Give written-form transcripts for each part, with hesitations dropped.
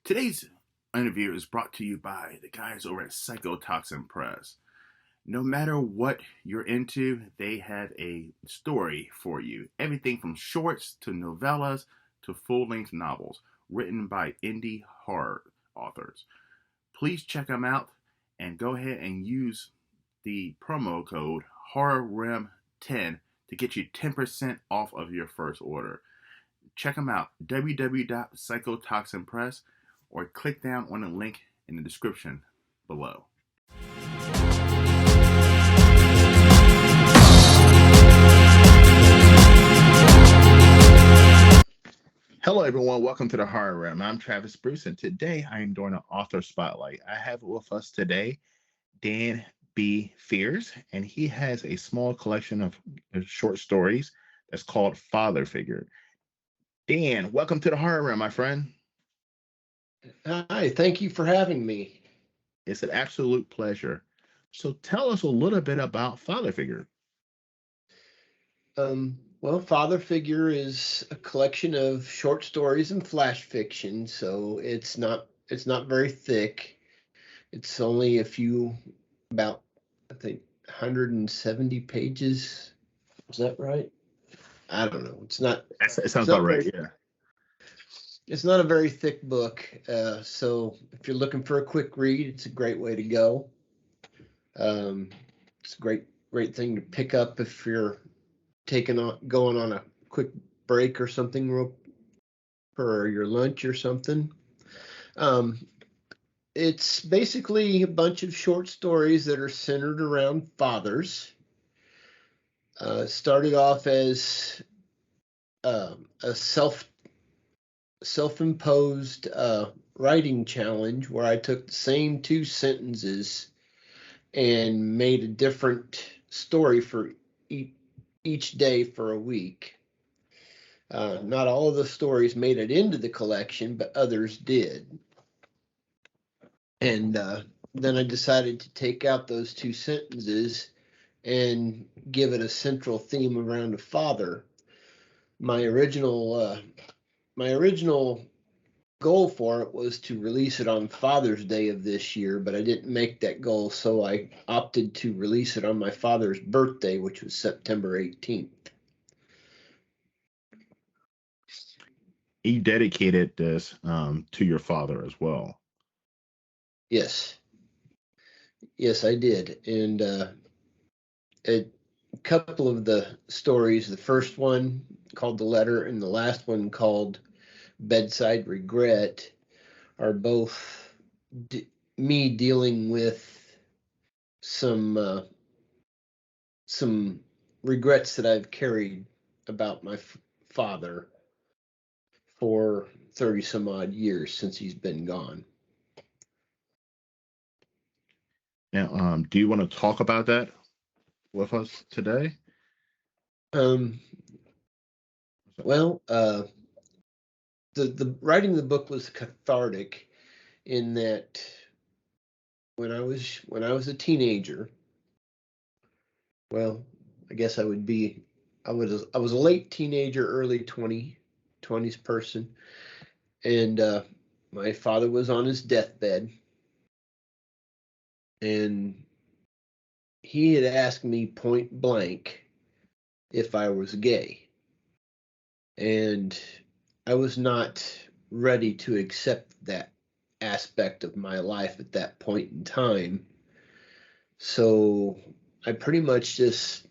Today's interview is brought to you by the guys over at Psychotoxin Press. No matter what you're into, they have a story for you. Everything from shorts to novellas to full length novels written by indie horror authors. Please check them out and go ahead and use the promo code HorrorRem10 to get you 10% off of your first order. Check them out, www.psychotoxinpress, or click down on the link in the description below. Hello, everyone. Welcome to the Horror Realm. I'm Travis Bruce, and today I am doing an author spotlight. I have with us today Dan B. Fears, and he has a small collection of short stories that's called Father Figure. Dan, welcome to the Horror Realm, my friend. Hi, thank you for having me. It's an absolute pleasure. So tell us a little bit about Father Figure. Well, Father Figure is a collection of short stories and flash fiction, so it's not very thick. It's only about I think 170 pages. Is that right? I don't know. It It's sounds about not right, very yeah. it's not a very thick book. So if you're looking for a quick read, it's a great way to go. Um, it's a great thing to pick up if you're going on a quick break or something for your lunch or something. Um, it's basically a bunch of short stories that are centered around fathers. Started off as a self-imposed writing challenge where I took the same two sentences and made a different story for each day for a week. Not all of the stories made it into the collection, but others did. And then I decided to take out those two sentences and give it a central theme around a father. My original my original goal for it was to release it on Father's Day of this year, but I didn't make that goal, so I opted to release it on my father's birthday, which was September 18th. You dedicated this to your father as well. Yes. Yes, I did. And a couple of the stories, the first one called The Letter and the last one called Bedside Regret, are both me dealing with some some regrets that I've carried about my father for 30 some odd years since he's been gone. Now, do you want to talk about that with us today? Um, well, the writing the book was cathartic in that when I was a teenager, well, I guess I was a late teenager, early 20s person, and my father was on his deathbed, and he had asked me point blank if I was gay, and I was not ready to accept that aspect of my life at that point in time. So I pretty much just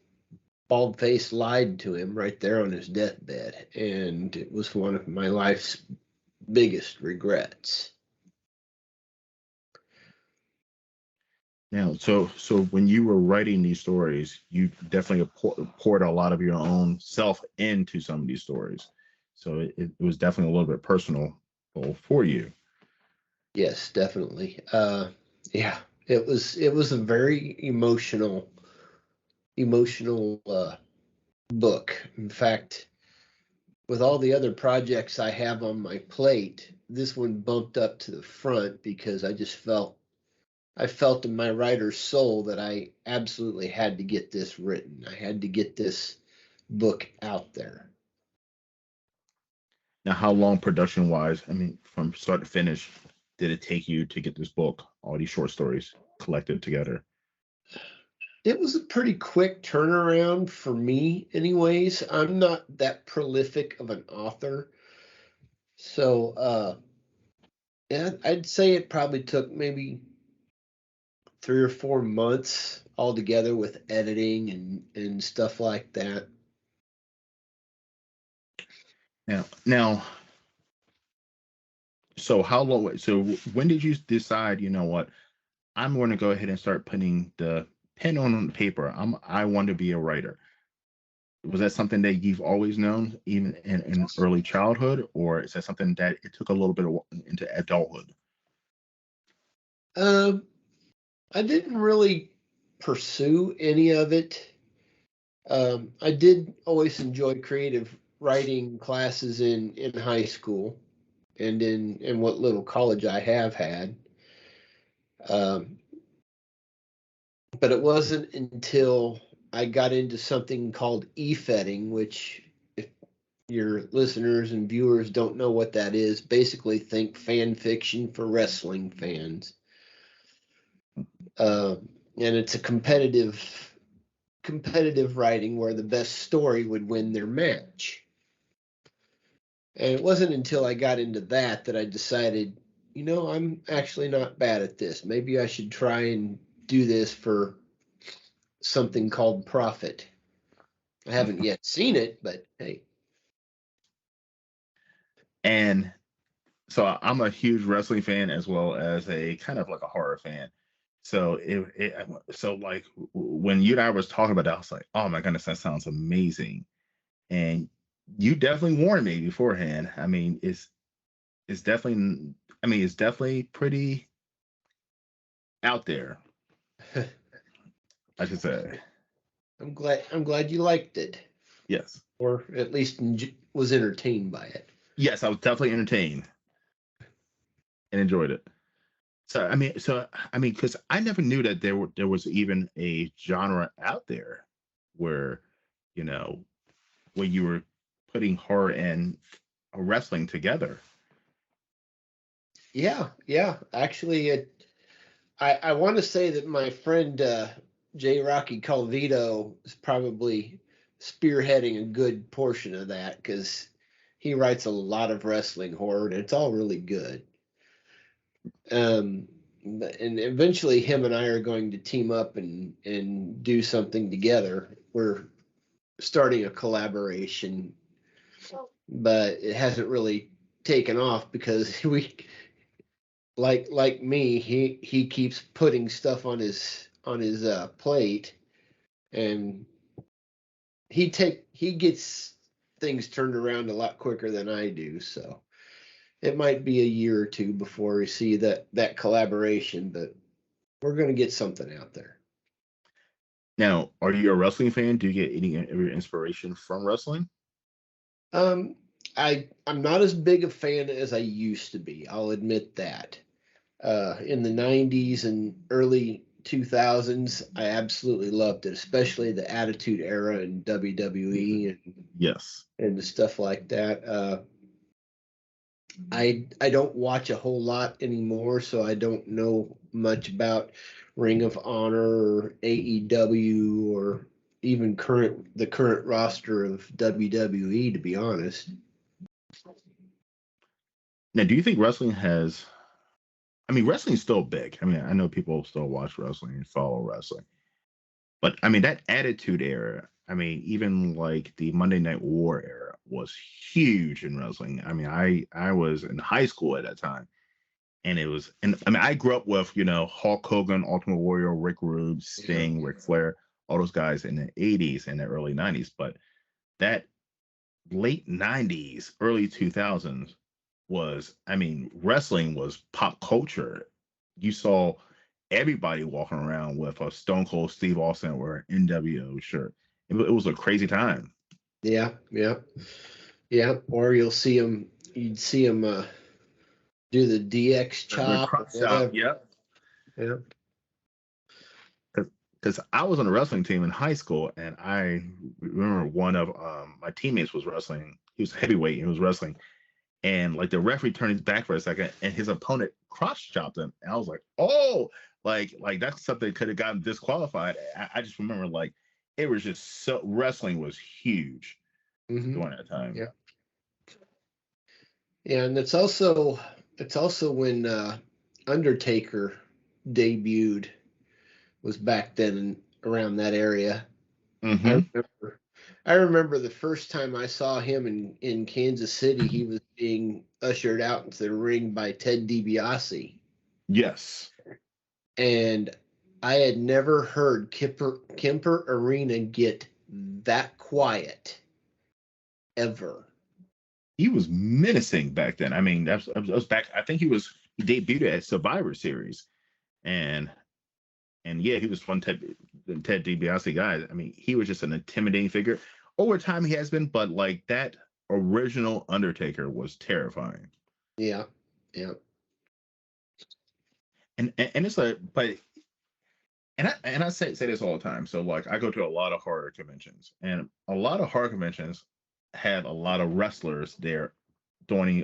bald faced lied to him right there on his deathbed. And it was one of my life's biggest regrets. Now, so when you were writing these stories, you definitely poured a lot of your own self into some of these stories. So it was definitely a little bit personal for you. Yes, definitely. Yeah, it was a very emotional book. In fact, with all the other projects I have on my plate, this one bumped up to the front because I felt in my writer's soul that I absolutely had to get this written. I had to get this book out there. Now, how long production wise, I mean, from start to finish, did it take you to get this book, all these short stories collected together? It was a pretty quick turnaround for me, anyways. I'm not that prolific of an author. So, yeah, I'd say it probably took maybe 3 or 4 months altogether with editing and stuff like that. Now, so how long? So when did you decide? You know what? I'm going to go ahead and start putting the pen on the paper. I want to be a writer. Was that something that you've always known, even in early childhood, or is that something that it took a little bit into adulthood? Um, I didn't really pursue any of it. I did always enjoy creative writing classes in high school and in what little college I have had. Um, but it wasn't until I got into something called e-fetting, which if your listeners and viewers don't know what that is, basically think fan fiction for wrestling fans. And it's a competitive writing where the best story would win their match. And it wasn't until I got into that that I decided, I'm actually not bad at this. Maybe I should try and do this for something called profit. I haven't yet seen it, but hey. And so I'm a huge wrestling fan as well as a kind of like a horror fan. So so like when you and I was talking about that, I was like, oh my goodness, that sounds amazing. And you definitely warned me beforehand. I mean, it's definitely, I mean, it's definitely pretty out there, I should say. I'm glad you liked it, Yes. or at least was entertained by it. Yes, I was definitely entertained and enjoyed it. So I mean, because I never knew that there was even a genre out there where, you know, where you were putting horror and wrestling together. Yeah. Actually, I want to say that my friend J. Rocky Calvito is probably spearheading a good portion of that because he writes a lot of wrestling horror and it's all really good. Um, and eventually, him and I are going to team up and do something together. We're starting a collaboration, but it hasn't really taken off because we like me, he keeps putting stuff on his plate, and he gets things turned around a lot quicker than I do. So it might be a year or two before we see that collaboration, but we're going to get something out there. Now, are you a wrestling fan? Do you get any of your inspiration from wrestling? Um, I'm not as big a fan as I used to be. I'll admit that. In the 90s and early 2000s, I absolutely loved it, especially the Attitude Era in WWE Yes. and the stuff like that. I don't watch a whole lot anymore, so I don't know much about Ring of Honor or AEW or even the current roster of WWE, to be honest. Now, do you think wrestling has? I mean, wrestling's still big. I mean, I know people still watch wrestling and follow wrestling, but I mean that Attitude Era. I mean, even like the Monday Night War era was huge in wrestling. I mean, I was in high school at that time, and it was, and I mean, I grew up with Hulk Hogan, Ultimate Warrior, Rick Rude, Yeah. Sting, Ric Flair, all those guys in the '80s and the early '90s. But that late '90s, early 2000s was, I mean, wrestling was pop culture. You saw everybody walking around with a Stone Cold Steve Austin or an NWO shirt. It was a crazy time. Yeah. Or you'd see him do the DX The chop or crop shop, whatever. yep. Yeah. Because I was on a wrestling team in high school, and I remember one of my teammates was wrestling. He was heavyweight. He was wrestling, and like the referee turned his back for a second, and his opponent cross chopped him. And I was like, oh, like that's something that could have gotten disqualified. I just remember like it was just so wrestling was huge during that time. Yeah. Yeah, and it's also when Undertaker debuted was back then around that area. I Mm-hmm. remember I remember the first time I saw him in Kansas City, he was being ushered out into the ring by Ted DiBiase. Yes. And I had never heard Kemper Arena get that quiet ever. He was menacing back then. I mean, that was back. I think he debuted at Survivor Series, and yeah, he was one Ted DiBiase guy. I mean, he was just an intimidating figure. Over time, he has been, but like that original Undertaker was terrifying. Yeah. Yeah. And it's like, but and I say this all the time. So like, I go to a lot of horror conventions, and a lot of horror conventions had a lot of wrestlers there doing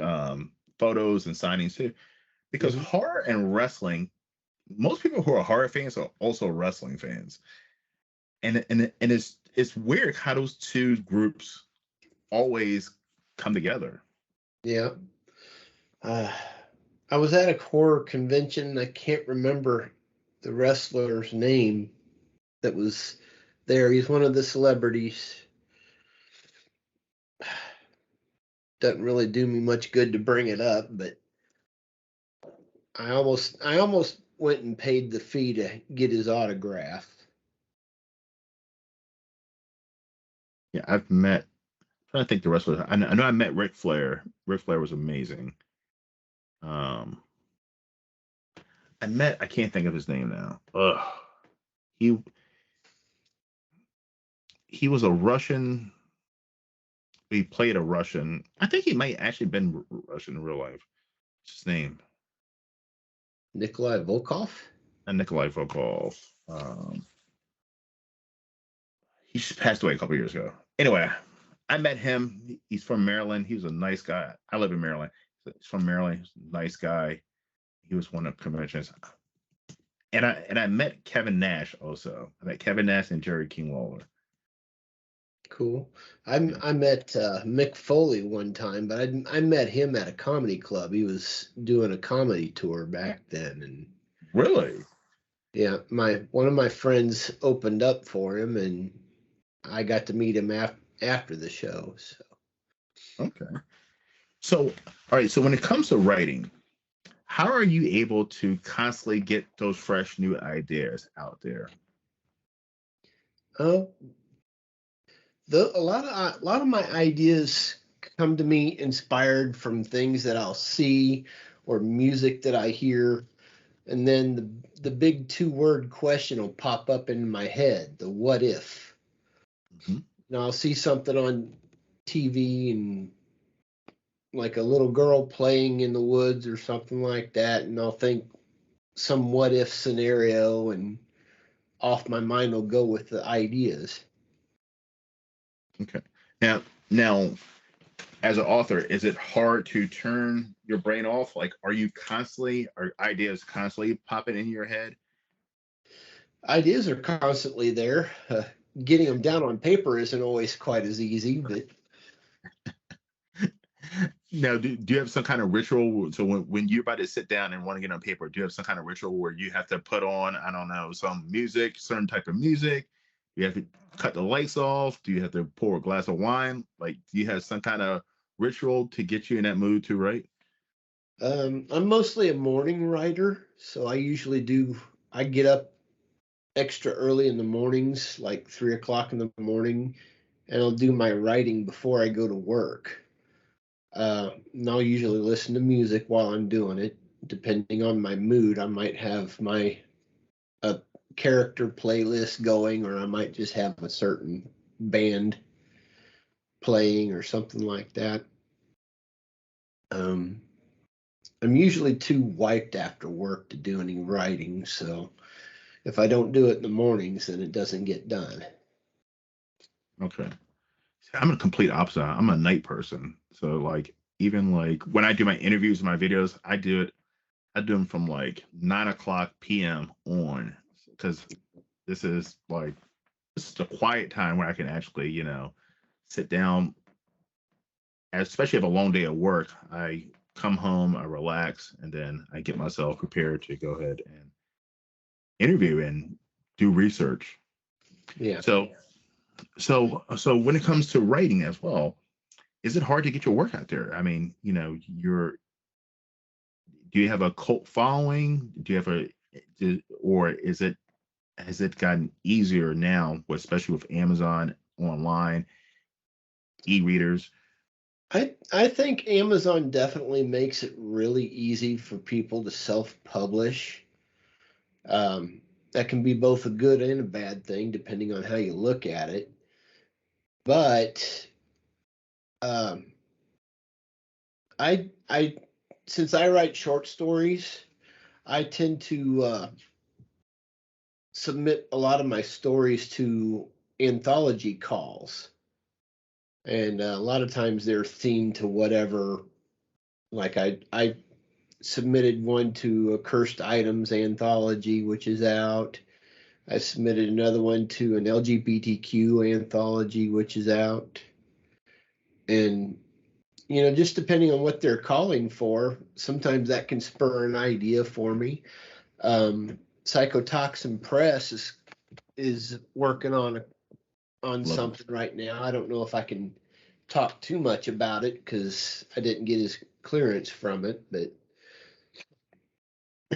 photos and signings too, because Mhm. horror and wrestling, most people who are horror fans are also wrestling fans, and it's weird how those two groups always come together. Yeah. Uh, I was at a horror convention. I can't remember the wrestler's name that was there. He's one of the celebrities. Doesn't really do me much good to bring it up, but I almost went and paid the fee to get his autograph. Yeah, I'm trying to think the wrestlers. I know I met Ric Flair. Ric Flair was amazing. Um, I can't think of his name now. Ugh. He he was a Russian. He played a Russian. I think he might actually been Russian in real life. What's his name? Nikolai Volkov? And Nikolai Volkov. He just passed away a couple years ago. Anyway, I met him. He's from Maryland. He was a nice guy. I live in Maryland. He's from Maryland. He's a nice guy. He was one of the conventions. And I met Kevin Nash also. I met Kevin Nash and Jerry King Lawler. Cool. I Yeah. I met Mick Foley one time, but I met him at a comedy club. He was doing a comedy tour back then, and Really? yeah, my one of my friends opened up for him, and I got to meet him after the show. So Okay. So, all right. So when it comes to writing, how are you able to constantly get those fresh new ideas out there? uh, a lot of my ideas come to me inspired from things that I'll see or music that I hear, and then the big two-word question will pop up in my head, the what if. Mhm. Now I'll see something on TV and like a little girl playing in the woods or something like that, and I'll think some what if scenario, and off my mind will go with the ideas. Okay. Now, as an author, is it hard to turn your brain off? Like, are ideas constantly popping in your head? Ideas are constantly there. Getting them down on paper isn't always quite as easy, but Now, do you have some kind of ritual? So when you're about to sit down and want to get on paper, do you have some kind of ritual where you have to put on, I don't know, some music, certain type of music? You have to cut the lights off? Do you have to pour a glass of wine? Like, do you have some kind of ritual to get you in that mood to write? I'm mostly a morning writer, so I get up extra early in the mornings, like 3 o'clock in the morning, and I'll do my writing before I go to work. And I'll usually listen to music while I'm doing it. Depending on my mood, I might have my a character playlist going, or I might just have a certain band playing or something like that. Um, I'm usually too wiped after work to do any writing, so if I don't do it in the mornings, then it doesn't get done. Okay. I'm a complete opposite. I'm a night person. So like even like when I do my interviews, my videos, I do them from like 9 o'clock p.m. on, because this is a quiet time where I can actually, sit down. Especially if a long day at work, I come home, I relax, and then I get myself prepared to go ahead and interview and do research. Yeah. So when it comes to writing as well, is it hard to get your work out there? I mean, do you have a cult following? Do you have or has it gotten easier now, especially with Amazon online, e-readers? I think Amazon definitely makes it really easy for people to self-publish. That can be both a good and a bad thing, depending on how you look at it. But um, I since I write short stories, I tend to submit a lot of my stories to anthology calls, and a lot of times they're themed to whatever. Like I submitted one to a Cursed Items anthology, which is out. I submitted another one to an LGBTQ anthology, which is out. And, just depending on what they're calling for, sometimes that can spur an idea for me. Psychotoxin Press is working on Love something right now. I don't know if I can talk too much about it because I didn't get his clearance from it, but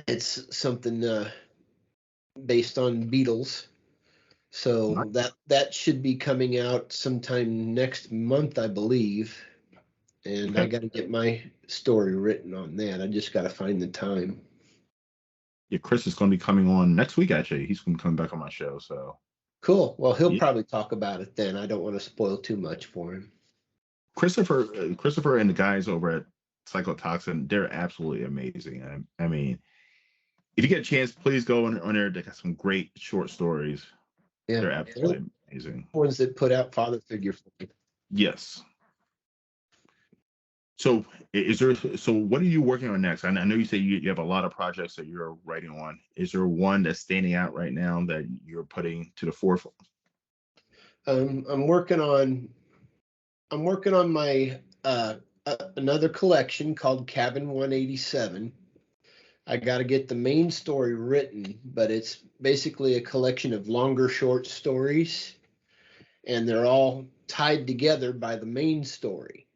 it's something based on beetles. it. So that should be coming out sometime next month, I believe. And I Okay. got to get my story written on that. I just got to find the time. Yeah, Chris is going to be coming on next week. Actually, he's going to come back on my show. So Cool. Well, he'll yeah, probably talk about it then. I don't want to spoil too much for him. Christopher and the guys over at Psychotoxin, they're absolutely amazing. I mean, if you get a chance, please go on there. They got some great short stories. Yeah, They're they're the absolutely amazing. ones that put out Father Figure for me. Yes. So so what are you working on next? I know you say you have a lot of projects that you're writing on. Is there one that's standing out right now that you're putting to the forefront? I'm working on my another collection called Cabin 187. I got to get the main story written, but it's basically a collection of longer short stories, and they're all tied together by the main story.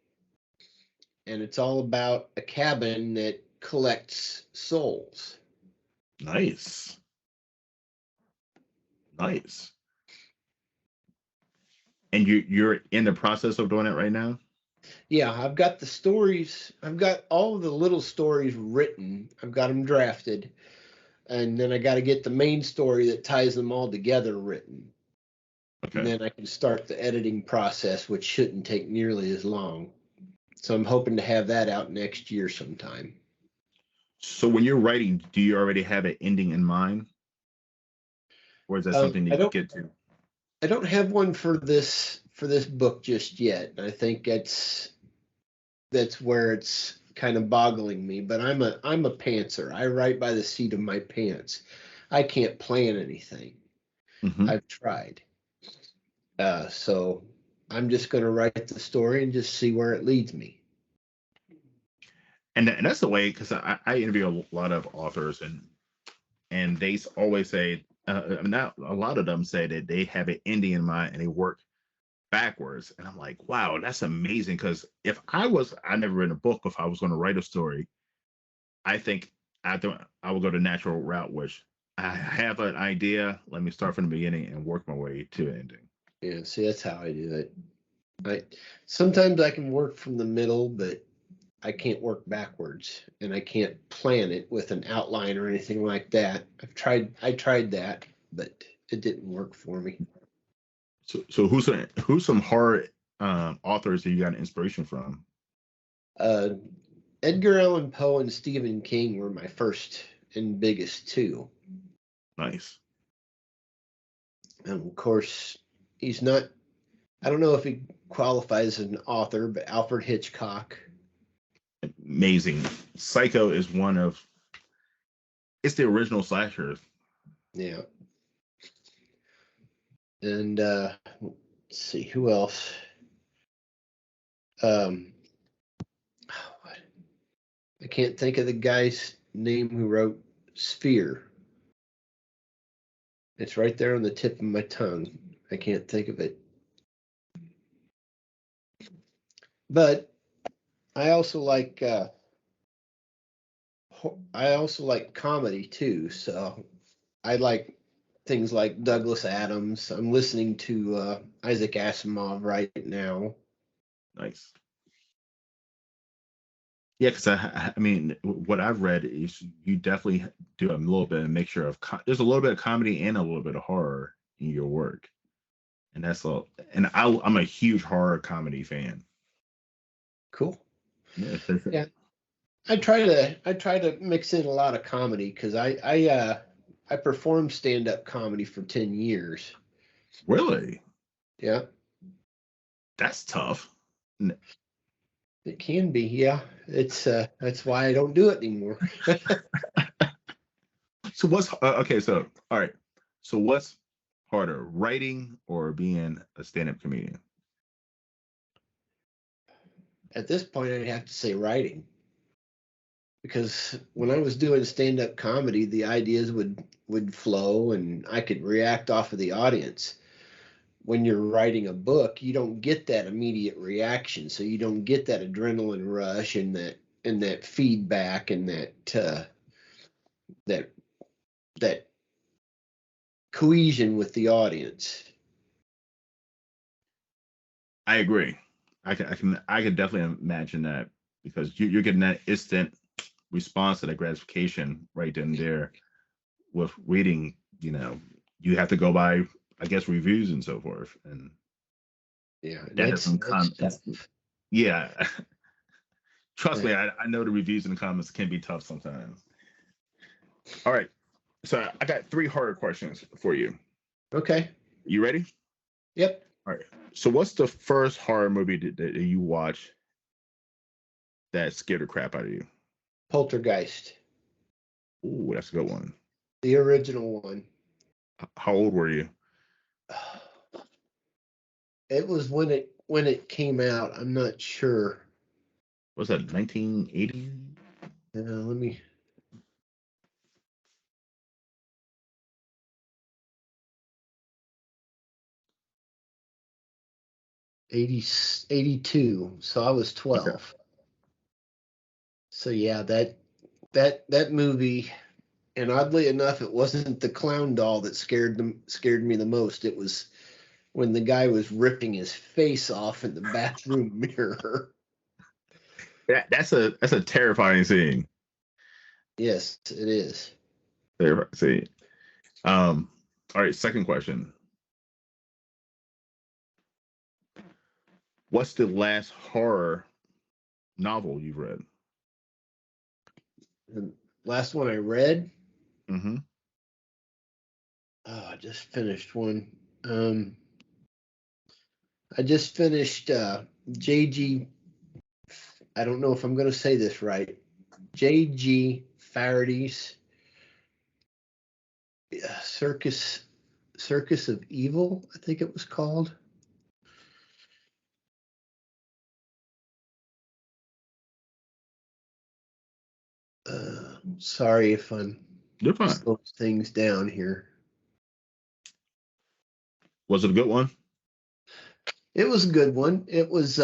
And it's all about a cabin that collects souls. Nice. Nice. And you're in the process of doing it right now? Yeah, I've got the stories. I've got all of the little stories written. I've got them drafted. And then I got to get the main story that ties them all together written. And Okay. then I can start the editing process, which shouldn't take nearly as long. So I'm hoping to have that out next year sometime. So when you're writing, do you already have an ending in mind? Or is that something I that you don't get to? I don't have one for this book just yet. I think that's where it's kind of boggling me. But I'm a pantser. I write by the seat of my pants. I can't plan anything. Hmm. I've tried. So I'm just going to write the story and just see where it leads me. And that's the way, because I interview a lot of authors, and they always say, not a lot of them say that they have an ending in mind and they work backwards. And I'm like, wow, that's amazing. Because I never read a book. If I was going to write a story, I think I would go the natural route, which I have an idea. Let me start from the beginning and work my way to the ending. Yeah, see, that's how I do it. Sometimes I can work from the middle, but I can't work backwards, and I can't plan it with an outline or anything like that. I tried that, but it didn't work for me. So who's some horror authors that you got inspiration from? Uh, Edgar Allan Poe and Stephen King were my first and biggest two. Nice. And of course, he's not, I don't know if he qualifies as an author, but Alfred Hitchcock. amazing. Psycho is one of it's the original slasher. Yeah. And let's see who else. Um, I can't think of the guy's name who wrote Sphere. It's right there on the tip of my tongue. I can't think of it. But I also like comedy too. So I like things like Douglas Adams. I'm listening to Isaac Asimov right now. Nice. Yeah, because I mean, what I've read is you definitely do a little bit of mixture of there's a little bit of comedy and a little bit of horror in your work, and that's all. And I'm a huge horror comedy fan. Cool. Yeah, Yeah. I try to mix in a lot of comedy because I performed stand-up comedy for 10 years. really, Yeah, that's tough. it can be. Yeah, it's that's why I don't do it anymore. So what's okay? So all right. So what's harder, writing or being a stand-up comedian? At this point, I'd have to say writing because when I was doing stand-up comedy, the ideas would flow and I could react off of the audience. When you're writing a book, you don't get that immediate reaction, so you don't get that adrenaline rush and that feedback and that that cohesion with the audience. I agree. I can definitely imagine that because you're getting that instant response to that gratification right then and there. With reading, you have to go by, I guess, reviews and so forth, and Yeah, that that's doesn't come. tough. Yeah, trust Yeah. me, I know the reviews and the comments can be tough sometimes. All right, so I got 3 harder questions for you. Okay. You ready? Yep. All right. So, what's the first horror movie that you watch that scared the crap out of you? Poltergeist, Ooh, that's a good one. the original one. How old were you? It was when it came out. I'm not sure. Was that 1980? Let me. 80, 82. So I was Okay. 12. So yeah, that movie. And oddly enough, it wasn't the clown doll that scared me the most. It was when the guy was ripping his face off in the bathroom mirror. That's a terrifying scene. Yes, it is. Terrifying scene. All right. Second question. What's the last horror novel you've read? The last one I read, Mm-hmm. oh, I just finished one. I just finished JG. I don't know if I'm going to say this right. J.G. Faraday's Circus of Evil, I think it was called. Sorry if I'm You're fine. slowing things down here. Was it a good one? It was a good one. It was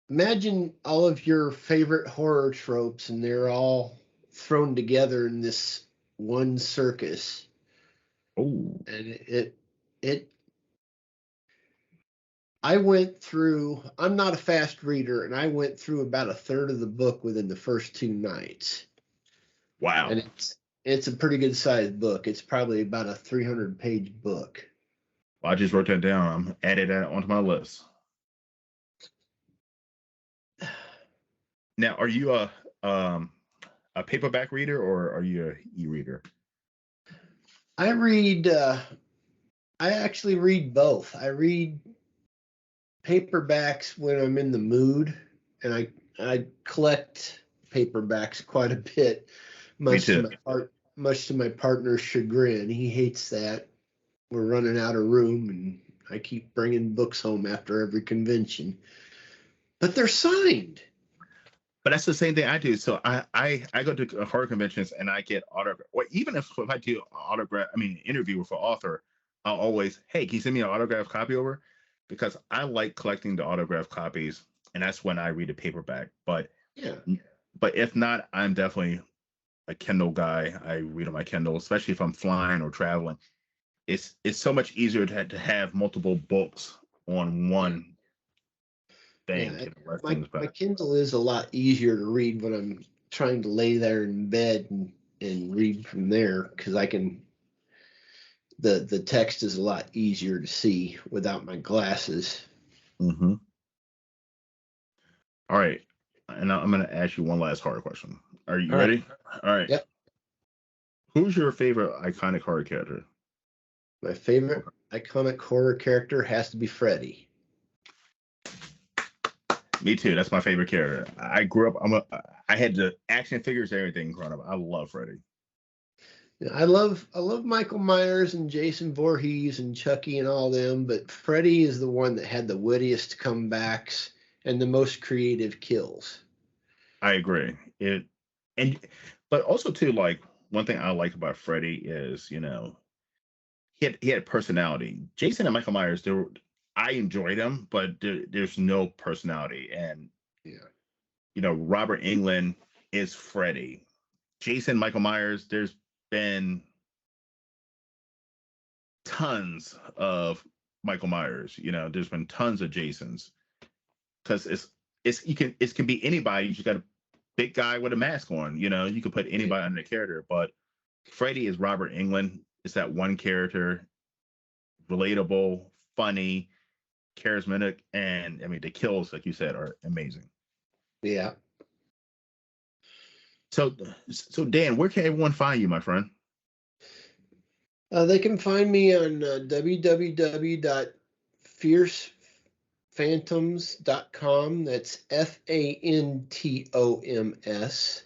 imagine all of your favorite horror tropes and they're all thrown together in this one circus. Oh, And it I went through, I'm not a fast reader, and I went through about a third of the book within the first 2 nights. wow. And it's a pretty good sized book. It's probably about a 300-page book. Well, I just wrote that down. I'm adding that onto my list. Now, are you a paperback reader or are you a e-reader? I actually read both. I read paperbacks when I'm in the mood, and I collect paperbacks quite a bit, Me too. much to my partner's chagrin. He hates that. We're running out of room, and I keep bringing books home after every convention. But they're signed. But that's the same thing I do. So I go to horror conventions and I get autograph. Or even if I do autograph, I mean interview with an author, I'll always, hey, can you send me an autograph copy over? Because I like collecting the autograph copies, and that's when I read a paperback. But Yeah. But if not, I'm definitely a Kindle guy. I read on my Kindle, especially if I'm flying or traveling. It's so much easier to have multiple books on one thing. Yeah. To less My things back. Kindle is a lot easier to read when I'm trying to lay there in bed and read from there, because I can the text is a lot easier to see without my glasses. Mm-hmm. All right. And I'm going to ask you one last horror question. Are you ready? All right. Yep. Who's your favorite iconic horror character? My favorite iconic horror character has to be Freddy. Me too. That's my favorite character. I grew up. I had the action figures, everything growing up. I love Freddy. I love Michael Myers and Jason Voorhees and Chucky and all them, but Freddy is the one that had the wittiest comebacks and the most creative kills. I agree. But also too, like one thing I like about Freddy is, he had personality. Jason and Michael Myers, I enjoyed them, but there's no personality. And Robert Englund is Freddy. Jason, Michael Myers, there's been tons of Michael Myers. There's been tons of Jasons, because it can be anybody. You just got a big guy with a mask on. You can put anybody under the character, but Freddy is Robert Englund. It's that one character, relatable, funny, charismatic, and I mean the kills, like you said, are amazing. Yeah. So Dan, where can everyone find you, my friend? They can find me on www.fiercephantoms.com. That's FANTOMS.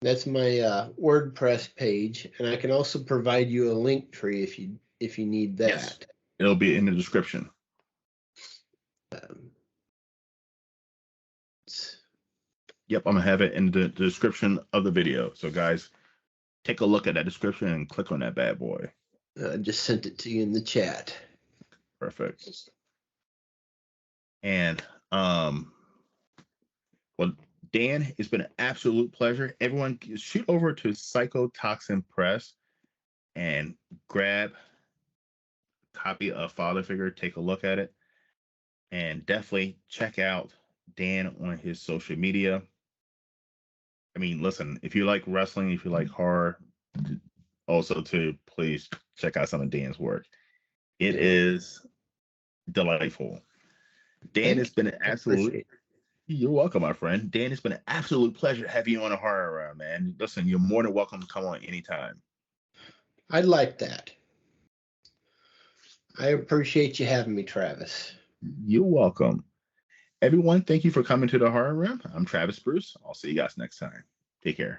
That's my WordPress page, and I can also provide you a link tree if you need that. Yes. It'll be in the description. Yep, I'm gonna have it in the description of the video. So guys, take a look at that description and click on that bad boy. I just sent it to you in the chat. Perfect. And well, Dan, it's been an absolute pleasure. Everyone, shoot over to Psychotoxin Press and grab a copy of Father Figure. Take a look at it, and definitely check out Dan on his social media. I mean, listen, if you like wrestling, if you like horror, also to please check out some of Dan's work. It is delightful. Dan, it's been an absolute. You're welcome, my friend. Dan, it's been an absolute pleasure having you on a horror round, man. Listen, you're more than welcome to come on anytime. I'd like that. I appreciate you having me, Travis. You're welcome. Everyone, thank you for coming to the Horror Room. I'm Travis Bruce. I'll see you guys next time. Take care.